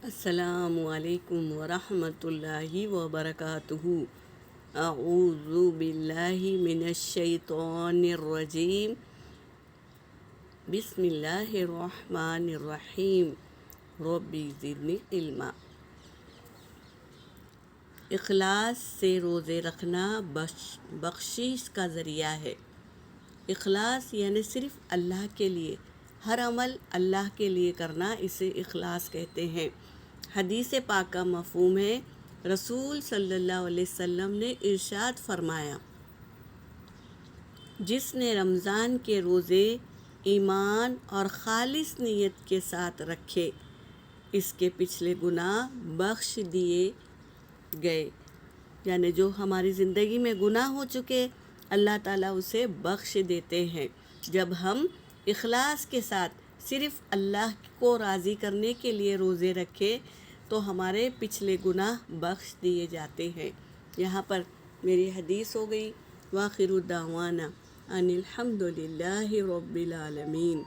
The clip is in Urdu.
السلام علیکم ورحمۃ اللہ وبرکاتہ۔ اعوذ باللہ من الشیطان الرجیم، بسم اللہ الرحمن الرحیم، رب زدنی علما۔ اخلاص سے روزے رکھنا بخشش کا ذریعہ ہے۔ اخلاص یعنی صرف اللہ کے لیے، ہر عمل اللہ کے لیے کرنا، اسے اخلاص کہتے ہیں۔ حدیث پاک کا مفہوم ہے، رسول صلی اللہ علیہ وسلم نے ارشاد فرمایا، جس نے رمضان کے روزے ایمان اور خالص نیت کے ساتھ رکھے، اس کے پچھلے گناہ بخش دیے گئے۔ یعنی جو ہماری زندگی میں گناہ ہو چکے، اللہ تعالیٰ اسے بخش دیتے ہیں۔ جب ہم اخلاص کے ساتھ صرف اللہ کو راضی کرنے کے لیے روزے رکھے تو ہمارے پچھلے گناہ بخش دیے جاتے ہیں۔ یہاں پر میری حدیث ہو گئی۔ وآخر دعوانا ان الحمد للہ رب العالمین۔